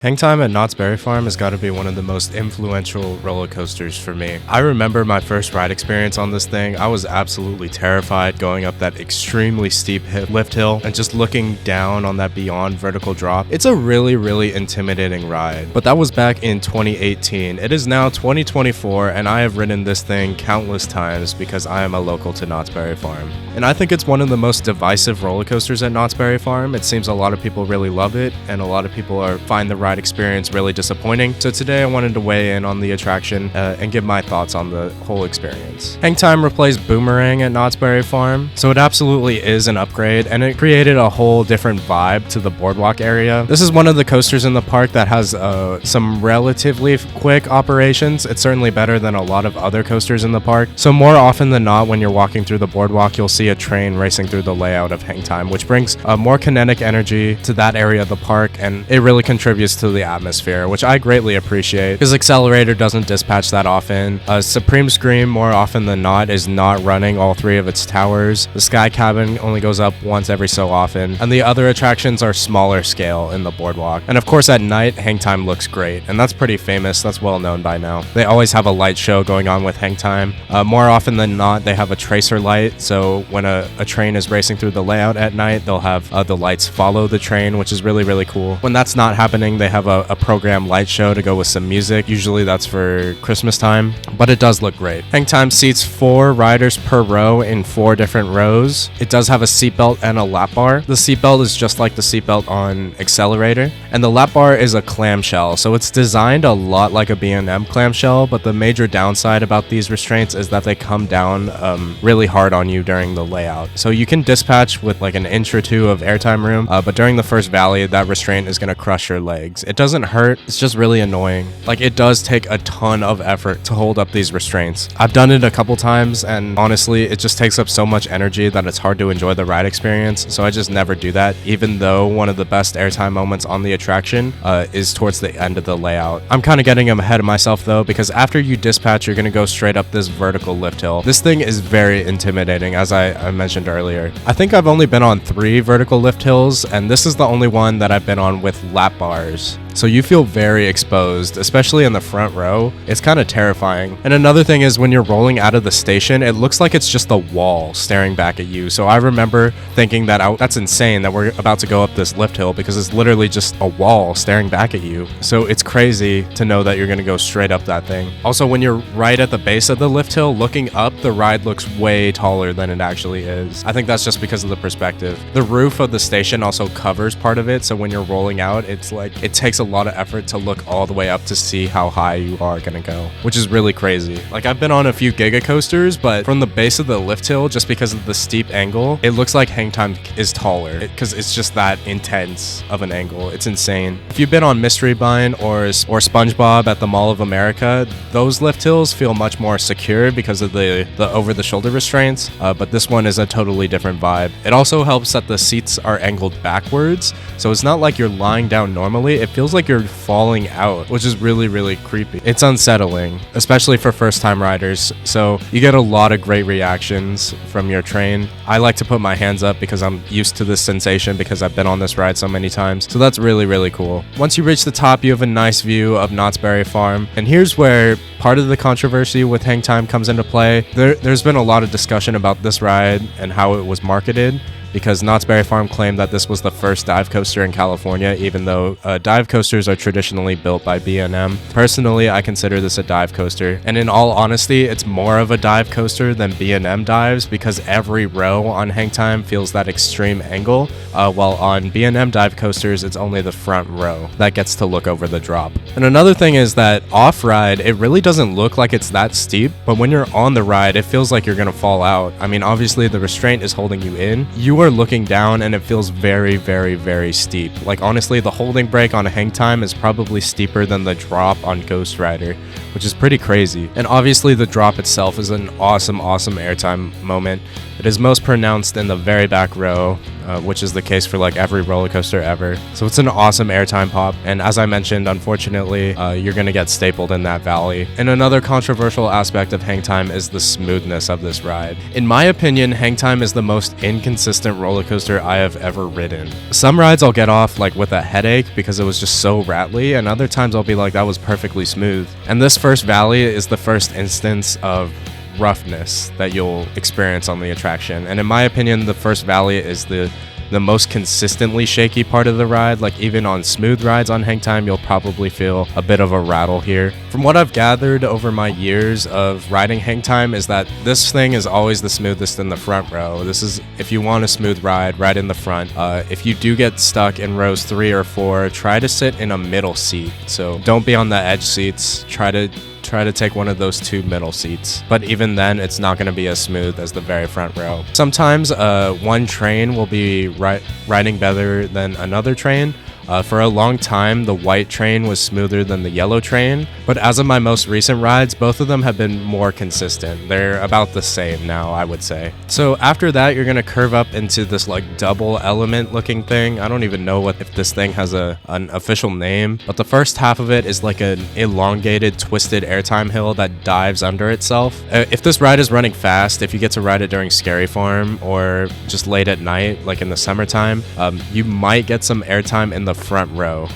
Hangtime at Knott's Berry Farm has got to be one of the most influential roller coasters for me. I remember my first ride experience on this thing. I was absolutely terrified going up that extremely steep lift hill and just looking down on that beyond vertical drop. It's a really intimidating ride, but that was back in 2018. It is now 2024 and I have ridden this thing countless times because I am a local to Knott's Berry Farm. And I think it's one of the most divisive roller coasters at Knott's Berry Farm. It seems a lot of people really love it and a lot of people find the ride experience really disappointing. So today I wanted to weigh in on the attraction and give my thoughts on the whole experience. Hangtime replaced Boomerang at Knott's Berry Farm, so it absolutely is an upgrade and it created a whole different vibe to the boardwalk area. This is one of the coasters in the park that has some relatively quick operations. It's certainly better than a lot of other coasters in the park. So more often than not, when you're walking through the boardwalk, you'll see a train racing through the layout of Hangtime, which brings more kinetic energy to that area of the park, and it really contributes to the atmosphere, which I greatly appreciate because Accelerator doesn't dispatch that often. Supreme Scream, more often than not, is not running all three of its towers. The Sky Cabin only goes up once every so often, and the other attractions are smaller scale in the boardwalk. And of course at night, Hangtime looks great, and that's pretty famous. That's well known by now. They always have a light show going on with Hangtime. More often than not, they have a tracer light, so when a train is racing through the layout at night, they'll have the lights follow the train, which is really cool. When that's not happening, they have a program light show to go with some music. Usually that's for Christmas time, but it does look great. Hangtime seats 4 riders per row in 4 different rows. It does have a seatbelt and a lap bar. The seatbelt is just like the seatbelt on Accelerator, and the lap bar is a clamshell, so it's designed a lot like a B&M clamshell, but the major downside about these restraints is that they come down really hard on you during the layout. So you can dispatch with like an inch or two of airtime room, but during the first valley, that restraint is going to crush your legs. It doesn't hurt, it's just really annoying. Like, it does take a ton of effort to hold up these restraints. I've done it a couple times, and honestly, it just takes up so much energy that it's hard to enjoy the ride experience, so I just never do that, even though one of the best airtime moments on the attraction is towards the end of the layout. I'm kind of getting ahead of myself though, because after you dispatch, you're going to go straight up this vertical lift hill. This thing is very intimidating, as I mentioned earlier. I think I've only been on 3 vertical lift hills, and this is the only one that I've been on with lap bars. So you feel very exposed, especially in the front row. It's kind of terrifying. And another thing is when you're rolling out of the station, it looks like it's just a wall staring back at you. So I remember thinking that that's insane that we're about to go up this lift hill because it's literally just a wall staring back at you. So it's crazy to know that you're going to go straight up that thing. Also, when you're right at the base of the lift hill, looking up, the ride looks way taller than it actually is. I think that's just because of the perspective. The roof of the station also covers part of it, so when you're rolling out, it's like it takes a lot of effort to look all the way up to see how high you are gonna go, which is really crazy. Like, I've been on a few giga coasters, but from the base of the lift hill, just because of the steep angle, it looks like Hangtime is taller because it's just that intense of an angle. It's insane. If you've been on Mystery Mine or SpongeBob at the Mall of America, those lift hills feel much more secure because of the over-the-shoulder restraints, but this one is a totally different vibe. It also helps that the seats are angled backwards, so it's not like you're lying down normally. It feels like you're falling out, which is really creepy. It's unsettling, especially for first-time riders, so you get a lot of great reactions from your train. I like to put my hands up because I'm used to this sensation because I've been on this ride so many times, so that's really cool. Once you reach the top, you have a nice view of Knott's Berry Farm, and here's where part of the controversy with Hangtime comes into play. There's been a lot of discussion about this ride and how it was marketed, because Knott's Berry Farm claimed that this was the first dive coaster in California, even though dive coasters are traditionally built by B&M. Personally, I consider this a dive coaster, and in all honesty, it's more of a dive coaster than B&M dives because every row on Hangtime feels that extreme angle, while on B&M dive coasters, it's only the front row that gets to look over the drop. And another thing is that off-ride, it really doesn't look like it's that steep, but when you're on the ride, it feels like you're gonna fall out. I mean, obviously the restraint is holding you in. You are looking down and it feels very steep. Like, honestly, the holding brake on Hangtime is probably steeper than the drop on Ghost Rider, which is pretty crazy. And obviously the drop itself is an awesome airtime moment. It is most pronounced in the very back row, which is the case for like every roller coaster ever. So it's an awesome airtime pop, and as I mentioned, unfortunately, you're gonna get stapled in that valley. And another controversial aspect of Hangtime is the smoothness of this ride. In my opinion, Hangtime is the most inconsistent roller coaster I have ever ridden. Some rides I'll get off like with a headache because it was just so rattly, and other times I'll be like, that was perfectly smooth. And this first valley is the first instance of roughness that you'll experience on the attraction, and in my opinion the first valley is the most consistently shaky part of the ride. Like even on smooth rides on Hangtime, you'll probably feel a bit of a rattle here. From what I've gathered over my years of riding Hangtime is that this thing is always the smoothest in the front row. This is, if you want a smooth ride, right in the front. If you do get stuck in rows 3 or 4, try to sit in a middle seat. So don't be on the edge seats. Try to take one of those 2 middle seats, but even then it's not going to be as smooth as the very front row. Sometimes one train will be riding better than another train. For a long time, the white train was smoother than the yellow train, but as of my most recent rides, both of them have been more consistent. They're about the same now, I would say. So after that, you're gonna curve up into this like double element looking thing. I don't even know if this thing has an official name, but the first half of it is like an elongated, twisted airtime hill that dives under itself. If this ride is running fast, if you get to ride it during Scary Farm or just late at night, like in the summertime, you might get some airtime in the front row.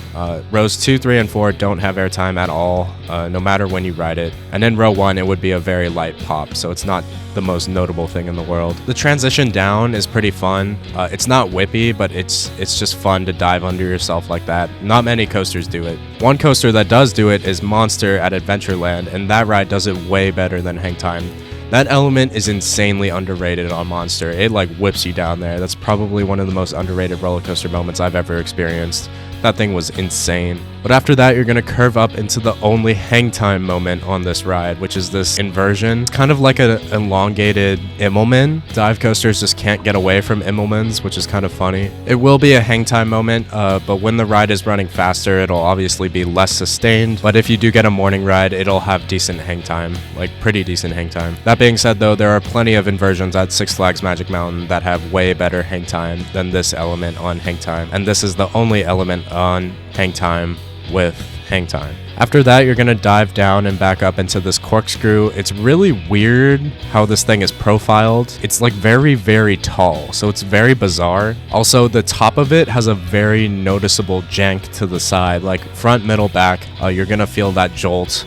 Rows 2, 3, and 4 don't have airtime at all, no matter when you ride it. And in row 1, it would be a very light pop, so it's not the most notable thing in the world. The transition down is pretty fun. It's not whippy, but it's just fun to dive under yourself like that. Not many coasters do it. One coaster that does do it is Monster at Adventureland, and that ride does it way better than Hangtime. That element is insanely underrated on Monster. It like whips you down there. That's probably one of the most underrated roller coaster moments I've ever experienced. That thing was insane. But after that, you're gonna curve up into the only Hangtime moment on this ride, which is this inversion. It's kind of like an elongated Immelman. Dive coasters just can't get away from Immelmans, which is kind of funny. It will be a Hangtime moment, but when the ride is running faster, it'll obviously be less sustained. But if you do get a morning ride, it'll have decent Hangtime, like pretty decent Hangtime. That being said though, there are plenty of inversions at Six Flags Magic Mountain that have way better Hangtime than this element on Hangtime. And this is the only element on Hangtime with Hangtime. After that, you're gonna dive down and back up into this corkscrew. It's really weird how this thing is profiled. It's like very tall, so it's very bizarre. Also, the top of it has a very noticeable jank to the side, like front, middle, back. You're gonna feel that jolt.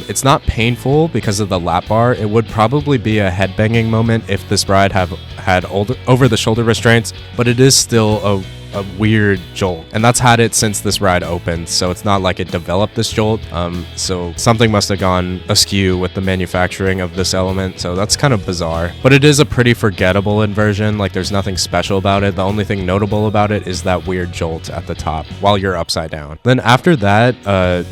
It's not painful because of the lap bar. It would probably be a headbanging moment if this ride had over-the-shoulder restraints, but it is still a weird jolt, and that's had it since this ride opened, so it's not like it developed this jolt. So something must have gone askew with the manufacturing of this element, so that's kind of bizarre. But it is a pretty forgettable inversion. Like there's nothing special about it. The only thing notable about it is that weird jolt at the top while you're upside down. Then after that,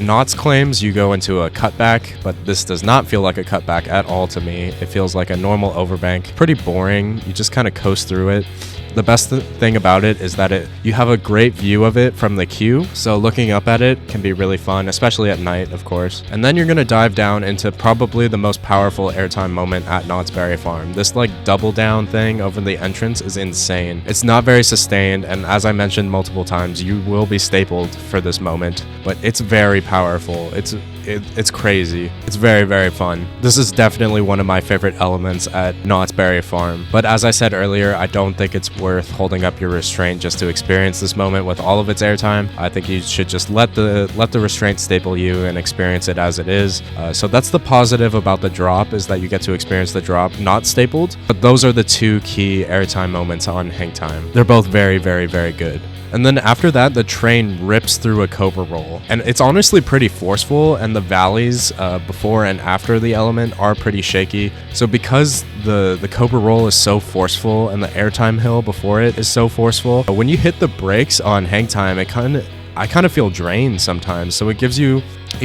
Knott's claims you go into a cutback, but this does not feel like a cutback at all to me. It feels like a normal overbank. Pretty boring. You just kind of coast through it. The best thing about it is that you have a great view of it from the queue, so looking up at it can be really fun, especially at night, of course. And then you're gonna dive down into probably the most powerful airtime moment at Knott's Berry Farm. This like double down thing over the entrance is insane. It's not very sustained, and as I mentioned multiple times, you will be stapled for this moment, but it's very powerful. It's crazy. It's very fun. This is definitely one of my favorite elements at Knott's Berry Farm. But as I said earlier, I don't think it's worth holding up your restraint just to experience this moment with all of its airtime. I think you should just let the restraint staple you and experience it as it is. So that's the positive about the drop, is that you get to experience the drop not stapled. But those are the 2 key airtime moments on Hangtime. They're both very good. And then after that, the train rips through a cobra roll. And it's honestly pretty forceful, and the valleys before and after the element are pretty shaky. So because the cobra roll is so forceful and the airtime hill before it is so forceful, when you hit the brakes on Hangtime, I kind of feel drained sometimes. So it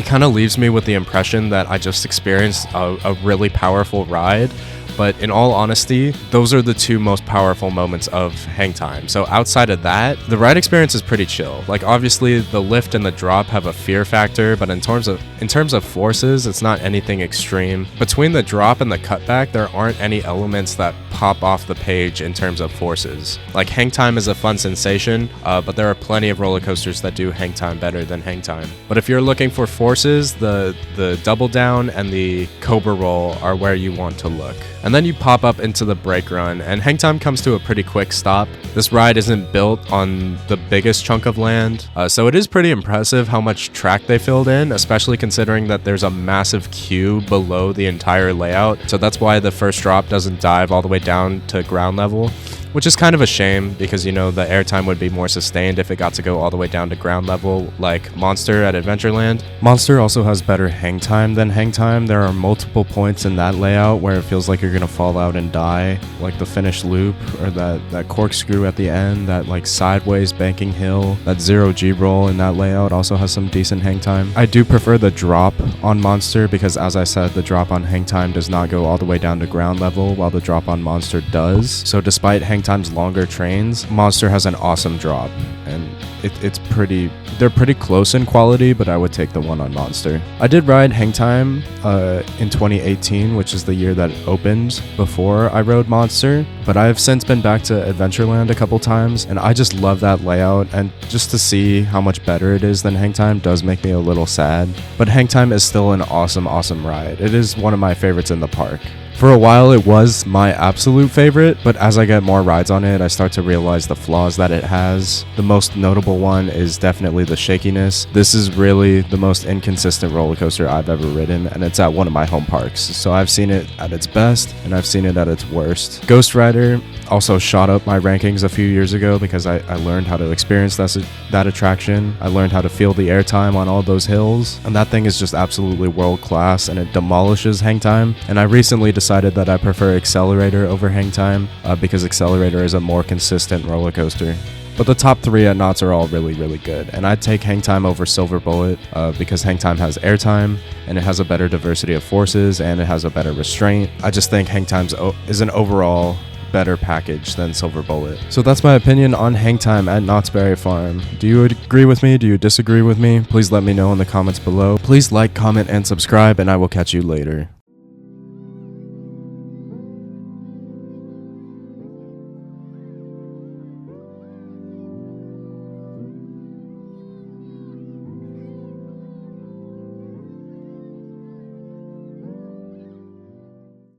kind of leaves me with the impression that I just experienced a really powerful ride, But in all honesty, those are the two most powerful moments of Hangtime. So outside of that, the ride experience is pretty chill. Like obviously the lift and the drop have a fear factor, but in terms of forces, it's not anything extreme. Between the drop and the cutback, there aren't any elements that pop off the page in terms of forces. Like Hangtime is a fun sensation, but there are plenty of roller coasters that do Hangtime better than Hangtime. But if you're looking for forces, the double down and the cobra roll are where you want to look. And then you pop up into the brake run, and Hangtime comes to a pretty quick stop. This ride isn't built on the biggest chunk of land, so it is pretty impressive how much track they filled in, especially considering that there's a massive queue below the entire layout. So that's why the first drop doesn't dive all the way down to ground level, which is kind of a shame because, you know, the airtime would be more sustained if it got to go all the way down to ground level like Monster at Adventureland. Monster also has better hang time than Hangtime. There are multiple points in that layout where it feels like you're gonna fall out and die, like the finish loop or that corkscrew at the end, that like sideways banking hill. That 0G roll in that layout also has some decent hang time. I do prefer the drop on Monster because, as I said, the drop on Hangtime does not go all the way down to ground level while the drop on Monster does. So despite Hangtime's longer trains, Monster has an awesome drop, and they're pretty close in quality, but I would take the one on Monster. I did ride Hangtime in 2018, which is the year that it opened, before I rode Monster, but I've since been back to Adventureland a couple times, and I just love that layout, and just to see how much better it is than Hangtime does make me a little sad. But Hangtime is still an awesome ride. It is one of my favorites in the park. For a while, it was my absolute favorite, but as I get more rides on it, I start to realize the flaws that it has. The most notable one is definitely the shakiness. This is really the most inconsistent roller coaster I've ever ridden, and it's at one of my home parks. So I've seen it at its best, and I've seen it at its worst. Ghost Rider also shot up my rankings a few years ago because I learned how to experience that attraction. I learned how to feel the airtime on all those hills, and that thing is just absolutely world class, and it demolishes Hangtime. And I recently decided that I prefer Accelerator over Hangtime because Accelerator is a more consistent roller coaster. But the top three at Knott's are all really good, and I'd take Hangtime over Silver Bullet because Hangtime has airtime, and it has a better diversity of forces, and it has a better restraint. I just think Hangtime is an overall better package than Silver Bullet. So that's my opinion on Hangtime at Knott's Berry Farm. Do you agree with me? Do you disagree with me? Please let me know in the comments below. Please like, comment, and subscribe, and I will catch you later.